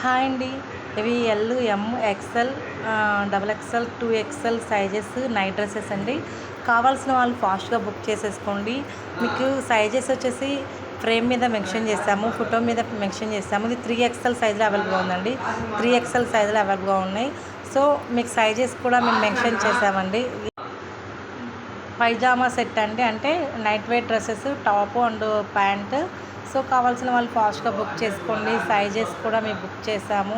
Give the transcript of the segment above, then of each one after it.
Hi అండి. ఇవి L, M, XL, double XL, 2XL sizes night dresses అండి. కావాల్సిన వాళ్ళు ఫాస్ట్గా బుక్ చేసేసుకోండి. మీకు సైజెస్ వచ్చేసి ఫ్రేమ్ మీద మెన్షన్ చేస్తాము, ఫోటో మీద మెన్షన్ చేస్తాము. ఇది 3XL సైజులో అవైలబుల్గా ఉందండి. 3XL సైజులో అవైలబుల్గా ఉన్నాయి. సో మీకు సైజెస్ కూడా మేము మెన్షన్ చేసామండి. పైజామా సెట్ అండి, అంటే night wear dresses, top and pant. So కావాల్సిన వాళ్ళు ఫాస్ట్గా బుక్ చేసుకోండి. సైజెస్ కూడా మేము బుక్ చేసాము,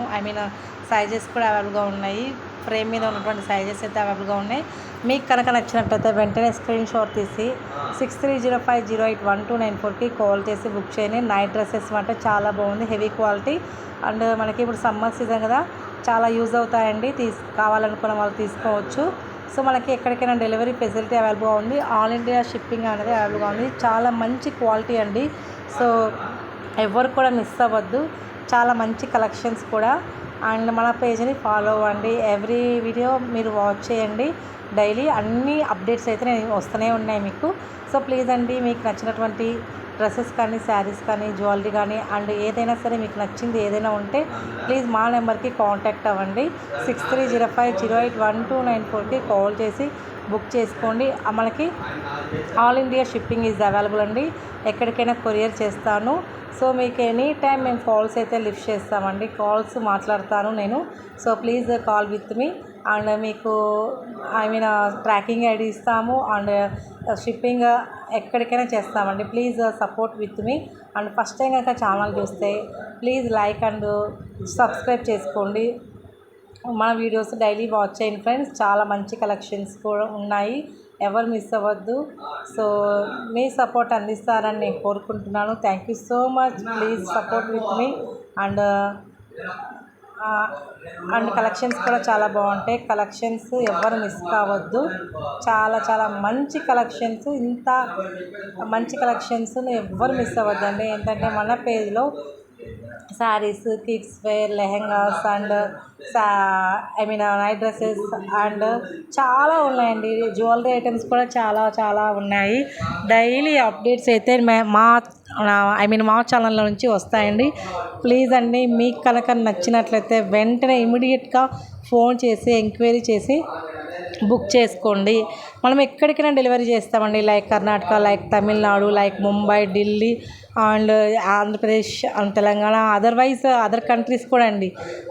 సైజెస్ కూడా అవైలబుల్గా ఉన్నాయి. ఫ్రేమ్ మీద ఉన్నటువంటి సైజెస్ అయితే అవైలబుల్గా ఉన్నాయి. మీకు కనుక నచ్చినట్లయితే వెంటనే స్క్రీన్ షాట్ తీసి 6305081294కి కాల్ చేసి బుక్ చేయండి. నైట్ డ్రెస్సెస్ అంటే చాలా బాగుంది, హెవీ క్వాలిటీ. అండ్ మనకి ఇప్పుడు సమ్మర్ సీజన్ కదా, చాలా యూజ్ అవుతాయండి. కావాలనుకున్న వాళ్ళు తీసుకోవచ్చు. సో మనకి ఎక్కడికైనా డెలివరీ ఫెసిలిటీ అవైలబుల్గా ఉంది. ఆల్ ఇండియా షిప్పింగ్ అనేది అవైలబుల్గా ఉంది. చాలా మంచి క్వాలిటీ అండి. సో ఎవరు కూడా మిస్ అవ్వద్దు. చాలా మంచి కలెక్షన్స్ కూడా. అండ్ మన పేజ్ని ఫాలో అవ్వండి. ఎవ్రీ వీడియో మీరు వాచ్ చేయండి. డైలీ అన్ని అప్డేట్స్ అయితే వస్తూనే ఉన్నాయి మీకు. సో ప్లీజ్ అండి, మీకు నచ్చినటువంటి డ్రెస్సెస్ కానీ, శారీస్ కానీ, జ్యువెలరీ కానీ, అండ్ ఏదైనా సరే మీకు నచ్చింది ఏదైనా ఉంటే ప్లీజ్ మా నెంబర్కి కాంటాక్ట్ అవ్వండి. 6305081294కి కాల్ చేసి బుక్ చేసుకోండి. మనకి all India shipping is available అండి. ఎక్కడికైనా కొరియర్ చేస్తాను. సో మీకు ఎనీ టైం మేము కాల్స్ అయితే లిఫ్ట్ చేస్తామండి. కాల్స్ మాట్లాడతాను నేను. So please call with me. And మీకు ట్రాకింగ్ ఐడి ఇస్తాము. అండ్ షిప్పింగ్ ఎక్కడికైనా చేస్తామండి. Please support with me. And first time కనుక ఛానల్ చూస్తే ప్లీజ్ లైక్ అండ్ సబ్స్క్రైబ్ చేసుకోండి. మన వీడియోస్ డైలీ వాచ్ చేయండి ఫ్రెండ్స్. చాలా మంచి కలెక్షన్స్ కూడా ఉన్నాయి, ఎవరు మిస్ అవ్వద్దు. సో మీ సపోర్ట్ అందిస్తారని నేను కోరుకుంటున్నాను. Thank you so much. Please support with me. And collections కూడా చాలా బాగుంటాయి. కలెక్షన్స్ ఎవరు మిస్ కావద్దు. చాలా చాలా మంచి కలెక్షన్స్. ఇంత మంచి కలెక్షన్స్ ఎవ్వరు మిస్ అవ్వద్దండి. ఏంటంటే మన పేజ్లో saris, kids wear, lehengas and night dresses and చాలా ఉన్నాయండి. జ్యువెలరీ ఐటమ్స్ కూడా చాలా చాలా ఉన్నాయి. డైలీ అప్డేట్స్ అయితే మా ఛానల్లో నుంచి వస్తాయండి. ప్లీజ్ అండి, మీకు కనుక నచ్చినట్లయితే వెంటనే ఇమీడియట్గా ఫోన్ చేసి ఎంక్వైరీ చేసి బుక్ చేసుకోండి. మనం ఎక్కడికైనా డెలివరీ చేస్తామండి. Like Karnataka, like Tamil Nadu, like Mumbai, Delhi and Andhra Pradesh and Telangana, otherwise other countries కూడా అండి.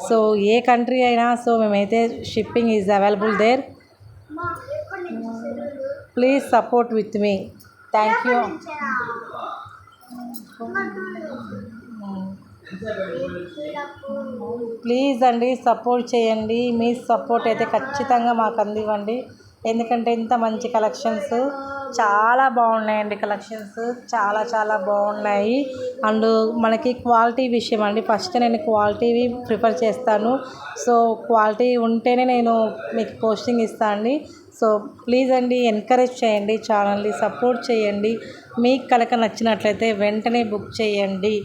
సో ఏ కంట్రీ అయినా సో మేమైతే shipping is available there. Please support with me. Thank you. Please అండి, సపోర్ట్ చేయండి. మీ సపోర్ట్ అయితే ఖచ్చితంగా మాకు అందివ్వండి. ఎందుకంటే ఇంత మంచి కలెక్షన్స్ చాలా బాగున్నాయండి. కలెక్షన్స్ చాలా చాలా బాగున్నాయి. అండ్ మనకి క్వాలిటీ విషయం అండి, ఫస్ట్ నేను క్వాలిటీవి ప్రిఫర్ చేస్తాను. సో క్వాలిటీ ఉంటేనే నేను మీకు పోస్టింగ్ ఇస్తాను అండి. సో ప్లీజ్ అండి, ఎంకరేజ్ చేయండి, ఛానల్ని సపోర్ట్ చేయండి. మీకు కనుక నచ్చినట్లయితే వెంటనే బుక్ చేయండి.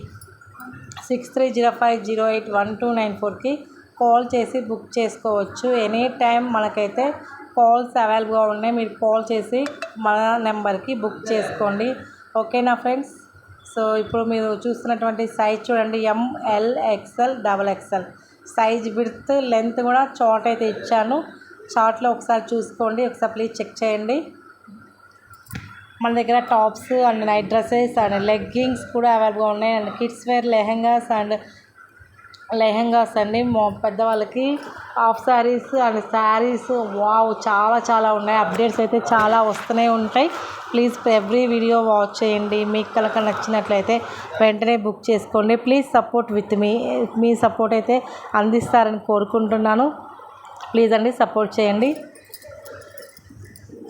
6305081294కి కాల్ చేసి బుక్ చేసుకోవచ్చు. ఎనీ టైం మనకైతే కాల్స్ అవైలబుల్గా ఉన్నాయి. మీరు కాల్ చేసి మన నెంబర్కి బుక్ చేసుకోండి. ఓకేనా ఫ్రెండ్స్? సో ఇప్పుడు మీరు చూస్తున్నటువంటి సైజ్ చూడండి, ML, XL, XXL size. Width length కూడా చార్ట్ అయితే ఇచ్చాను. చార్ట్లో ఒకసారి చూసుకోండి, ఒకసారి ప్లీజ్ చెక్ చేయండి. మన దగ్గర tops and night dresses and leggings కూడా అవైలబుల్గా ఉన్నాయి. అండ్ కిడ్స్ వేర్ లెహెంగాస్ అండి, పెద్దవాళ్ళకి half saris and saris. Wow, చాలా చాలా ఉన్నాయి. అప్డేట్స్ అయితే చాలా వస్తూనే ఉంటాయి. ప్లీజ్ ఎవ్రీ వీడియో వాచ్ చేయండి. మీకు కనుక నచ్చినట్లయితే వెంటనే బుక్ చేసుకోండి. Please support with me. Me support అయితే అందిస్తారని కోరుకుంటున్నాను. ప్లీజ్ అండి, సపోర్ట్ చేయండి.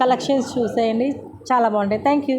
కలెక్షన్స్ చూసేయండి, చాలా బాగుంటాయి. Thank you.